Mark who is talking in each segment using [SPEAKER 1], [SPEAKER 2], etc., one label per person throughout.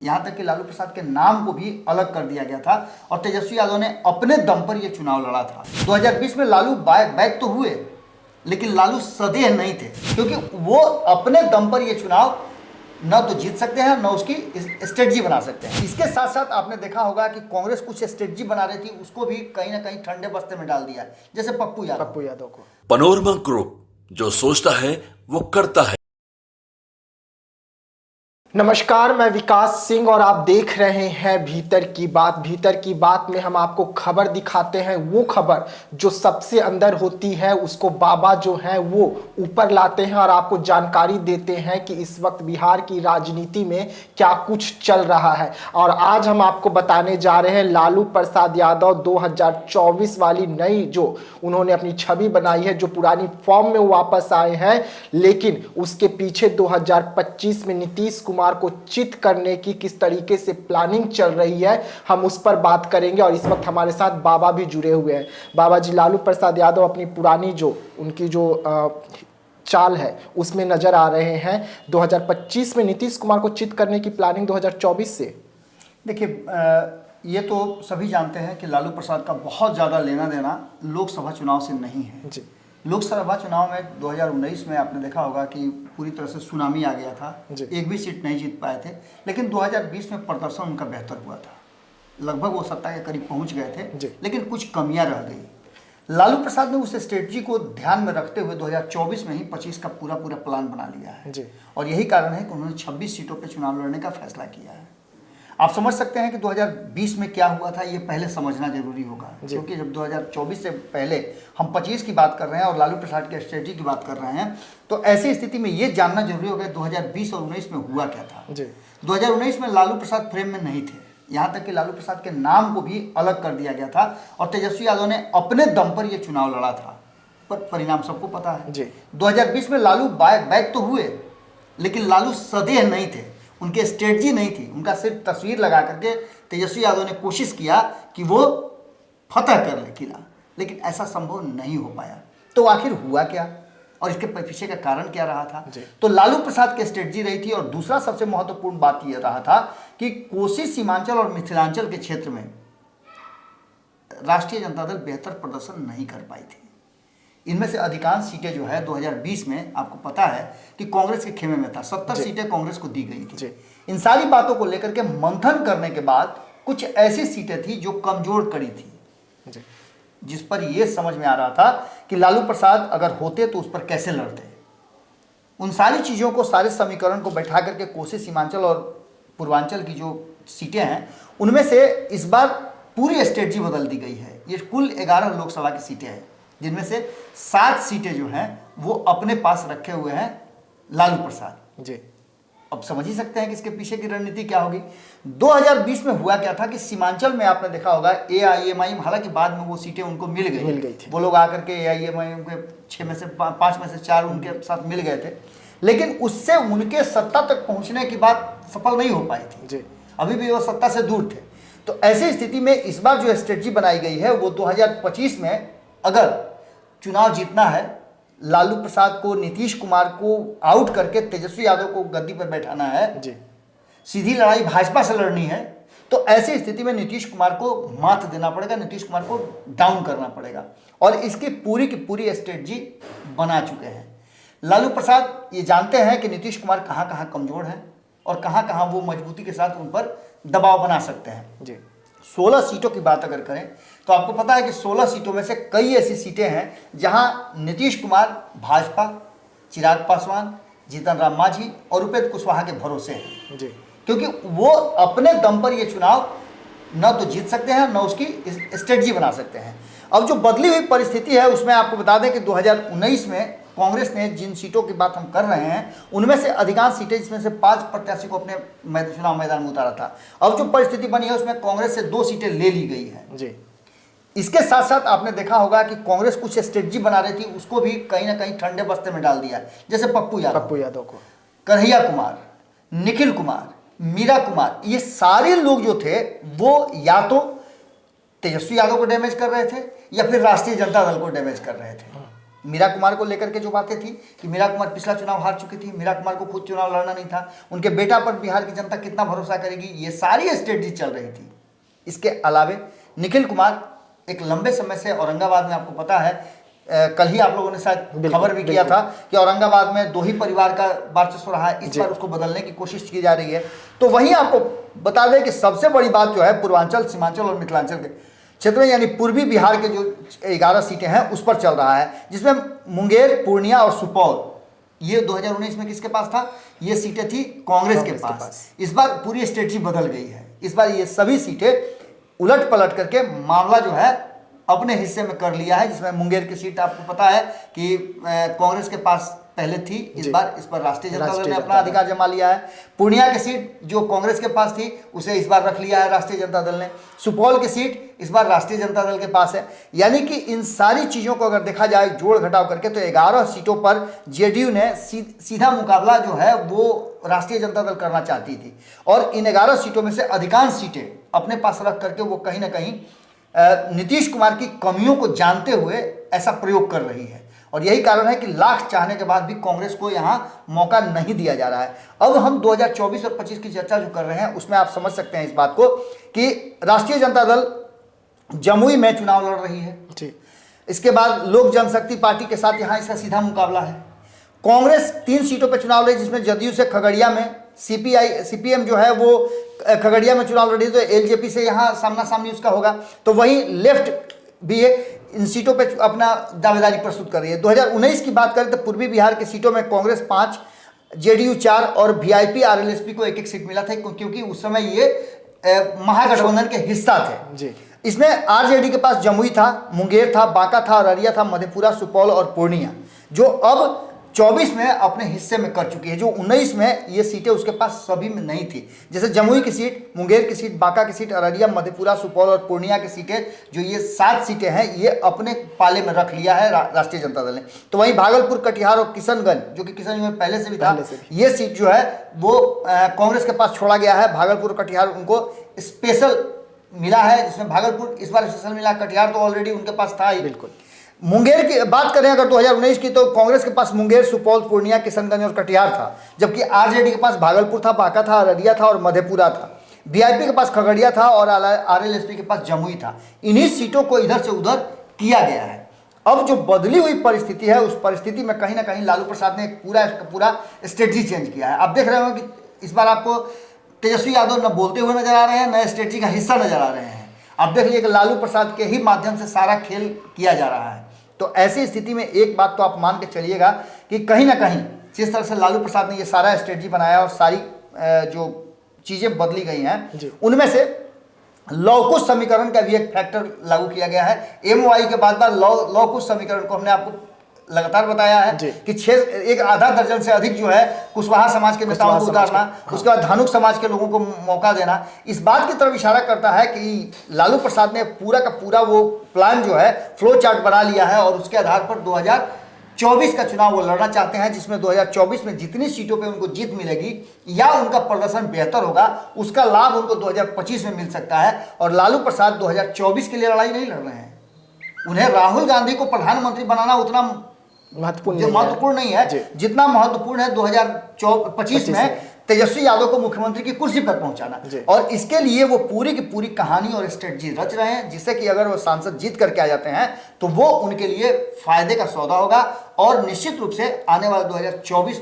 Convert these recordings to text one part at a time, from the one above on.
[SPEAKER 1] यहाँ तक कि लालू प्रसाद के नाम को भी अलग कर दिया गया था और तेजस्वी यादव ने अपने दम पर यह चुनाव लड़ा था। 2020 में लालू बैक तो हुए, लेकिन लालू सदैह नहीं थे, क्योंकि वो अपने दम पर यह चुनाव न तो जीत सकते हैं न उसकी स्ट्रेटजी बना सकते हैं। इसके साथ साथ आपने देखा होगा कि कांग्रेस कुछ स्ट्रेटजी बना रही थी, उसको भी कहीं ना कहीं ठंडे बस्ते में डाल दिया, जैसे पप्पू यादव को।
[SPEAKER 2] पनोरमा ग्रुप, जो सोचता है वो करता है।
[SPEAKER 3] नमस्कार, मैं विकास सिंह और आप देख रहे हैं भीतर की बात। भीतर की बात में हम आपको खबर दिखाते हैं, वो खबर जो सबसे अंदर होती है उसको बाबा जो है वो ऊपर लाते हैं और आपको जानकारी देते हैं कि इस वक्त बिहार की राजनीति में क्या कुछ चल रहा है। और आज हम आपको बताने जा रहे हैं लालू प्रसाद यादव 2024 वाली नई जो उन्होंने अपनी छवि बनाई है, जो पुरानी फॉर्म में वापस आए हैं, लेकिन उसके पीछे 2025 में नीतीश कुमार को चित करने की किस तरीके से प्लानिंग चल रही है, हम उस पर बात करेंगे। और इस वक्त हमारे साथ बाबा भी जुड़े हुए हैं। बाबा जी, लालू प्रसाद यादव अपनी पुरानी जो उनकी जो चाल है उसमें नजर आ रहे हैं। 2025 में नीतीश कुमार को चित करने की प्लानिंग 2024 से।
[SPEAKER 1] देखिए, ये तो सभी जानते हैं कि लालू प्रसाद का बहुत ज़्यादा लेना देना लोकसभा चुनाव से नहीं है
[SPEAKER 3] जी।
[SPEAKER 1] लोकसभा चुनाव में 2019 में आपने देखा होगा कि पूरी तरह से सुनामी आ गया था, एक भी सीट नहीं जीत पाए थे। लेकिन 2020 में प्रदर्शन उनका बेहतर हुआ था, लगभग वो सत्ता के करीब पहुंच गए थे, लेकिन कुछ कमियां रह गई। लालू प्रसाद ने उस स्ट्रेटजी को ध्यान में रखते हुए 2024 में ही 25 का पूरा प्लान बना लिया है और यही कारण है कि उन्होंने 26 सीटों पर चुनाव लड़ने का फैसला किया है। आप समझ सकते हैं कि 2020 में क्या हुआ था, ये पहले समझना जरूरी होगा, क्योंकि जब 2024 से पहले हम 25 की बात कर रहे हैं और लालू प्रसाद के स्ट्रेटजी की बात कर रहे हैं, तो ऐसी स्थिति में ये जानना जरूरी होगा 2020 और 19 में हुआ क्या था। 2019 में लालू प्रसाद फ्रेम में नहीं थे, यहाँ तक कि लालू प्रसाद के नाम को भी अलग कर दिया गया था और तेजस्वी यादव ने अपने दम पर यह चुनाव लड़ा था, पर परिणाम सबको पता है। 2020 में लालू बैक तो हुए, लेकिन लालू सदैह नहीं थे, उनके स्ट्रेटजी नहीं थी। उनका सिर्फ तस्वीर लगा करके तेजस्वी यादव ने कोशिश किया कि वो फतह कर ले किला, लेकिन ऐसा संभव नहीं हो पाया। तो आखिर हुआ क्या और इसके पीछे का कारण क्या रहा था? तो लालू प्रसाद की स्ट्रेटजी रही थी और दूसरा सबसे महत्वपूर्ण बात यह रहा था कि कोसी, सीमांचल और मिथिलांचल के क्षेत्र में राष्ट्रीय जनता दल बेहतर प्रदर्शन नहीं कर पाई थी। इनमें से अधिकांश सीटें जो है 2020 में आपको पता है कि कांग्रेस के खेमे में था, 70 सीटें कांग्रेस को दी गई थी। इन सारी बातों को लेकर के मंथन करने के बाद कुछ ऐसी सीटें थी जो कमजोर कड़ी थी, जिस पर यह समझ में आ रहा था कि लालू प्रसाद अगर होते तो उस पर कैसे लड़ते। उन सारी चीज़ों को, सारे समीकरण को बैठा करके कोसी, सीमांचल और पूर्वांचल की जो सीटें हैं उनमें से इस बार पूरी स्ट्रेटजी बदल दी गई है। ये कुल 11 लोकसभा की सीटें हैं, जिनमें से 7 सीटें जो हैं वो अपने पास रखे हुए हैं लालू प्रसाद जी। अब समझ ही सकते हैं कि इसके पीछे की रणनीति क्या होगी। 2020 में हुआ क्या था कि सीमांचल में आपने देखा होगा AIMIM, हालांकि बाद में वो सीटें उनको मिल गई थी। वो लोग आकर के AIMIM के 6 में से 5 में से 4 उनके साथ मिल गए थे, लेकिन उससे उनके सत्ता तक पहुंचने की बात सफल नहीं हो पाई थी जी। अभी भी वो सत्ता से दूर थे। तो ऐसी स्थिति में इस बार जो स्ट्रेटजी बनाई गई है वो 2025 में अगर चुनाव जीतना है, लालू प्रसाद को, नीतीश कुमार को आउट करके तेजस्वी यादव को गद्दी पर बैठाना है जी, सीधी लड़ाई भाजपा से लड़नी है, तो ऐसी स्थिति में नीतीश कुमार को मात देना पड़ेगा, नीतीश कुमार को डाउन करना पड़ेगा और इसकी पूरी की पूरी स्ट्रेटजी बना चुके हैं। लालू प्रसाद ये जानते हैं कि नीतीश कुमार कहाँ कहाँ कमजोर हैं और कहाँ कहाँ वो मजबूती के साथ उन पर दबाव बना सकते हैं जी। 16 सीटों की बात अगर करें तो आपको पता है कि 16 सीटों में से कई ऐसी सीटें हैं जहां नीतीश कुमार भाजपा, चिराग पासवान, जीतन राम मांझी और उपेंद्र कुशवाहा के भरोसे हैं जी, क्योंकि वो अपने दम पर ये चुनाव न तो जीत सकते हैं न उसकी स्ट्रेटजी बना सकते हैं। अब जो बदली हुई परिस्थिति है उसमें आपको बता दें कि 2019 में कांग्रेस ने जिन सीटों की बात हम कर रहे हैं उनमें से अधिकांश सीटें, जिसमें से 5 प्रत्याशी को अपने चुनाव मैदान में उतारा था। अब जो परिस्थिति बनी है उसमें कांग्रेस से 2 सीटें ले ली गई है जी। इसके साथ साथ आपने देखा होगा कि कांग्रेस कुछ स्ट्रेटजी बना रही थी, उसको भी कहीं ना कहीं ठंडे बस्ते में डाल दिया, जैसे पप्पू यादव को, कन्हैया कुमार, निखिल कुमार, मीरा कुमार, ये सारे लोग जो थे वो या तो तेजस्वी यादव को डैमेज कर रहे थे या फिर राष्ट्रीय जनता दल को डैमेज कर रहे थे। मीरा कुमार को लेकर के जो बातें थी कि मीरा कुमार पिछला चुनाव हार चुकी थी, मीरा कुमार को खुद चुनाव लड़ना नहीं था, उनके बेटा पर बिहार की जनता कितना भरोसा करेगी, ये सारी स्ट्रेटजी चल रही थी। इसके अलावे निखिल कुमार एक लंबे समय से औरंगाबाद में, आपको पता है कल ही आप लोगों ने शायद खबर भी किया था कि औरंगाबाद में 2 ही परिवार का वर्चस्व रहा है, इस बार उसको बदलने की कोशिश की जा रही है। तो वहीं आपको बता दें कि सबसे बड़ी बात जो है पूर्वांचल, सीमांचल और मिथिलांचल के क्षेत्र में यानी पूर्वी बिहार के जो 11 सीटें हैं उस पर चल रहा है, जिसमें मुंगेर, पूर्णिया और सुपौल ये 2019 में किसके पास था, ये सीटें थी कांग्रेस के पास। इस बार पूरी स्ट्रेटजी बदल गई है। इस बार ये सभी सीटें उलट पलट करके मामला जो है अपने हिस्से में कर लिया है, जिसमें मुंगेर की सीट आपको पता है कि कांग्रेस के पास पहले थी, इस पर राष्ट्रीय जनता दल ने अपना अधिकार जमा लिया है। पूर्णिया की सीट जो कांग्रेस के पास थी उसे इस बार रख लिया है राष्ट्रीय जनता दल ने। सुपौल की सीट इस बार राष्ट्रीय जनता दल के पास है। यानी कि इन सारी चीज़ों को अगर देखा जाए जोड़ घटाव करके तो 11 सीटों पर जेडीयू ने सीधा मुकाबला जो है वो राष्ट्रीय जनता दल करना चाहती थी, और इन 11 सीटों में से अधिकांश सीटें अपने पास रख करके वो कहीं ना कहीं नीतीश कुमार की कमियों को जानते हुए ऐसा प्रयोग कर रही है। और यही कारण है कि लाख चाहने के बाद भी कांग्रेस को यहाँ मौका नहीं दिया जा रहा है। अब हम 2024 और 25 की चर्चा जो कर रहे हैं उसमें आप समझ सकते हैं इस बात को कि राष्ट्रीय जनता दल जमुई में चुनाव लड़ रही है जी। इसके बाद लोक जनशक्ति पार्टी के साथ यहाँ इसका सीधा मुकाबला है। कांग्रेस 3 सीटों पर चुनाव लड़ी, जिसमें जदयू से खगड़िया में, सीपीएम जो है वो खगड़िया में चुनाव लड़ी, तो एलजेपी से यहाँ सामना सामनी उसका होगा। तो वहीं लेफ्ट भी इन सीटों पे अपना दावेदारी प्रस्तुत कर रही है। 2019 की बात करें तो पूर्वी बिहार की सीटों में कांग्रेस 5, जेडीयू 4 और वीआईपी आरएलएसपी को 1-1 सीट मिला था, क्योंकि उस समय ये महागठबंधन के हिस्सा थे जी। इसमें आरजेडी के पास जमुई था, मुंगेर था, बांका था, अररिया था, मधेपुरा, सुपौल और पूर्णिया, जो अब 24 में अपने हिस्से में कर चुकी है। जो 19 में ये सीटें उसके पास सभी में नहीं थी, जैसे जमुई की सीट, मुंगेर की सीट, बांका की सीट, अररिया, मधेपुरा, सुपौल और पूर्णिया की सीटें, जो ये 7 सीटें हैं, ये अपने पाले में रख लिया है राष्ट्रीय जनता दल ने। तो वहीं भागलपुर, कटिहार और किशनगंज, जो कि किशनगंज में पहले से भी था, ये सीट जो है वो कांग्रेस के पास छोड़ा गया है। भागलपुर, कटिहार उनको स्पेशल मिला है, जिसमें भागलपुर इस बार स्पेशल मिला, कटिहार तो ऑलरेडी उनके पास था ही। बिल्कुल। मुंगेर की बात करें अगर 2019 की, तो कांग्रेस के पास मुंगेर, सुपौल, पूर्णिया, किशनगंज और कटिहार था, जबकि आरजेडी के पास भागलपुर था, बांका था, अररिया था और मधेपुरा था। वीआईपी के पास खगड़िया था और आरएलएसपी के पास जमुई था। इन्हीं सीटों को इधर से उधर किया गया है। अब जो बदली हुई परिस्थिति है, उस परिस्थिति में कहीं ना कहीं लालू प्रसाद ने एक पूरा स्ट्रेटजी चेंज किया है। आप देख रहे हो कि इस बार आपको तेजस्वी यादव न बोलते हुए नजर आ रहे हैं, न स्ट्रेटजी का हिस्सा नजर आ रहे हैं। आप देख लीजिए कि लालू प्रसाद के ही माध्यम से सारा खेल किया जा रहा है। तो ऐसी स्थिति में एक बात तो आप मान के चलिएगा कि कहीं ना कहीं जिस तरह से लालू प्रसाद ने ये सारा स्ट्रेटजी बनाया और सारी जो चीज़ें बदली गई हैं, उनमें से लौकुश समीकरण का भी एक फैक्टर लागू किया गया है। एमओआई के बाद लौकुश समीकरण को हमने आपको लगातार बताया है कि 1 आधा दर्जन से अधिक जो है कुशवाहा समाज के नेताओं को उतारना, उसके बाद धानुक समाज के लोगों को मौका देना, इस बात की तरफ इशारा करता है कि लालू प्रसाद ने पूरा का पूरा वो प्लान जो है फ्लो चार्ट बना लिया है और उसके आधार पर 2024 का चुनाव वो लड़ना चाहते हैं, जिसमें 2024 में जितनी सीटों पे उनको जीत मिलेगी या उनका प्रदर्शन बेहतर होगा, उसका लाभ उनको 2025 में मिल सकता है। और लालू प्रसाद 2024 के लिए लड़ाई नहीं लड़ रहे हैं। उन्हें राहुल गांधी को प्रधानमंत्री बनाना उतना महत्वपूर्ण नहीं है जितना महत्वपूर्ण है 2025 में तेजस्वी यादव को मुख्यमंत्री की कुर्सी पर पहुंचाना। और इसके लिए वो पूरी की पूरी कहानी और स्ट्रेटजी रच रहे हैं, जिससे कि अगर वो सांसद जीत करके आ जाते हैं तो वो उनके लिए फायदे का सौदा होगा। और निश्चित रूप से आने वाले 2024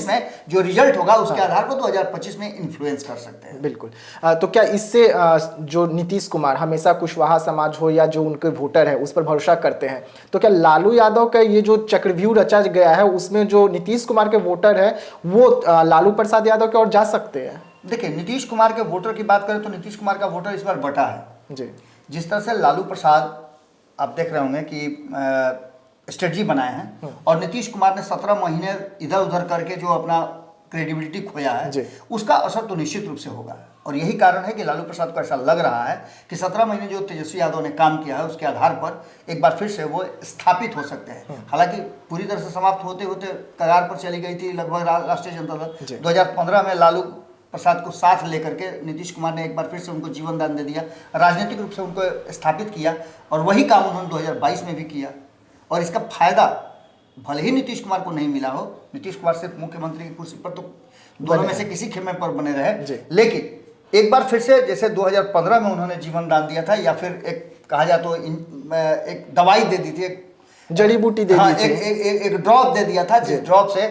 [SPEAKER 1] में जो रिजल्ट होगा उसके आधार पर 2025 में इन्फ्लुएंस कर सकते हैं।
[SPEAKER 3] बिल्कुल। तो क्या इससे जो नीतीश कुमार हमेशा कुशवाहा समाज हो या जो उनके वोटर हैं उस पर भरोसा करते हैं, तो क्या लालू यादव का ये जो चक्रव्यूह रचा गया है उसमें जो नीतीश कुमार के वोटर हैं वो लालू प्रसाद यादव की ओर जा सकते हैं?
[SPEAKER 1] देखिए, नीतीश कुमार के वोटर की बात करें तो नीतीश कुमार का वोटर इस बार बटा है जी। जिस तरह से लालू प्रसाद आप देख रहे होंगे कि स्ट्रेटजी बनाए हैं और नीतीश कुमार ने 17 महीने इधर उधर करके जो अपना क्रेडिबिलिटी खोया है, उसका असर तो निश्चित रूप से होगा। और यही कारण है कि लालू प्रसाद को ऐसा लग रहा है कि 17 महीने जो तेजस्वी यादव ने काम किया है उसके आधार पर एक बार फिर से वो स्थापित हो सकते हैं। हालांकि पूरी तरह से समाप्त होते होते कगार पर चली गई थी लगभग राष्ट्रीय जनता दल। 2015 में लालू प्रसाद को साथ लेकर के नीतीश कुमार ने एक बार फिर से उनको जीवन दान दे दिया, राजनीतिक रूप से उनको स्थापित किया और वही काम उन्होंने 2022 में भी किया। और इसका फायदा भले ही नीतीश कुमार को नहीं मिला हो, नीतीश कुमार सिर्फ मुख्यमंत्री की कुर्सी पर तो दोनों में से किसी खेमे पर बने रहे, लेकिन एक बार फिर से जैसे 2015 में उन्होंने जीवन दान दिया था, या फिर एक कहा जाए तो एक दवाई दे दी थी, एक
[SPEAKER 3] जड़ी बूटी दे दी थी,
[SPEAKER 1] एक ड्रॉप दे दिया था, जिस ड्रॉप से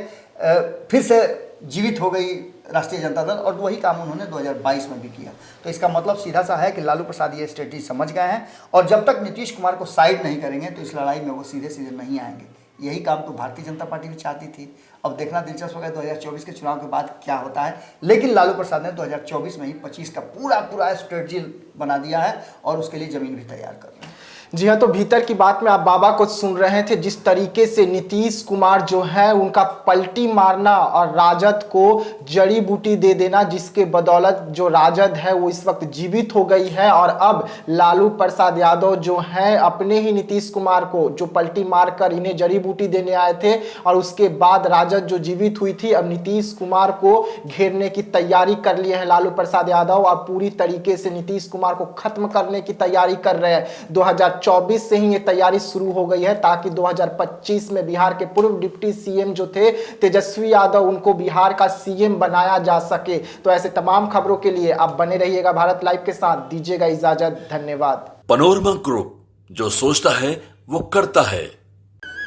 [SPEAKER 1] फिर से जीवित हो गई राष्ट्रीय जनता दल, और वही काम उन्होंने 2022 में भी किया। तो इसका मतलब सीधा सा है कि लालू प्रसाद ये स्ट्रेटजी समझ गए हैं, और जब तक नीतीश कुमार को साइड नहीं करेंगे तो इस लड़ाई में वो सीधे सीधे नहीं आएंगे। यही काम तो भारतीय जनता पार्टी भी चाहती थी। अब देखना दिलचस्प होगा 2024 के चुनाव के बाद क्या होता है, लेकिन लालू प्रसाद ने 2024 में ही 25 का पूरा स्ट्रेटजी बना दिया है और उसके लिए जमीन भी तैयार कर रहे हैं।
[SPEAKER 3] जी हाँ, तो भीतर की बात में आप बाबा को सुन रहे थे, जिस तरीके से नीतीश कुमार जो है उनका पलटी मारना और राजद को जड़ी बूटी दे देना, जिसके बदौलत जो राजद है वो इस वक्त जीवित हो गई है, और अब लालू प्रसाद यादव जो है अपने ही नीतीश कुमार को जो पलटी मारकर इन्हें जड़ी बूटी देने आए थे, और उसके बाद राजद जो जीवित हुई थी, अब नीतीश कुमार को घेरने की तैयारी कर लिए हैं लालू प्रसाद यादव, और पूरी तरीके से नीतीश कुमार को खत्म करने की तैयारी कर रहे हैं। 2024 से ही ये तैयारी शुरू हो गई है, ताकि 2025 में बिहार के पूर्व डिप्टी सीएम जो थे तेजस्वी यादव, उनको बिहार का सीएम बनाया जा सके। तो ऐसे तमाम खबरों के लिए आप बने रहिएगा भारत लाइव के साथ। दीजिएगा इजाजत, धन्यवाद।
[SPEAKER 2] पनोरमा ग्रुप, जो सोचता है वो करता है।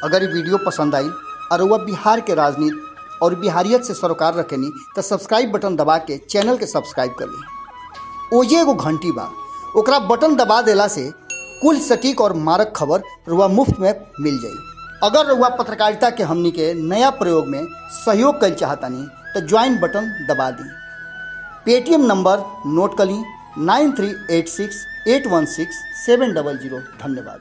[SPEAKER 1] अगर ये वीडियो पसंद आई और वह बिहार के राजनीति और बिहारियत से सरोकार रखेनी तो सब्सक्राइब बटन दबा के चैनल के सब्सक्राइब कर ली। ओजे एगो घंटी बा, ओकरा बटन दबा देला से कुल सटीक और मारक खबर रुआ मुफ्त में मिल जाई। अगर रुआ पत्रकारिता के हमनी के नया प्रयोग में सहयोग कर चाहतानी तो ज्वाइन बटन दबा दी। पेटीएम नंबर नोट कर ली 9386816700। धन्यवाद।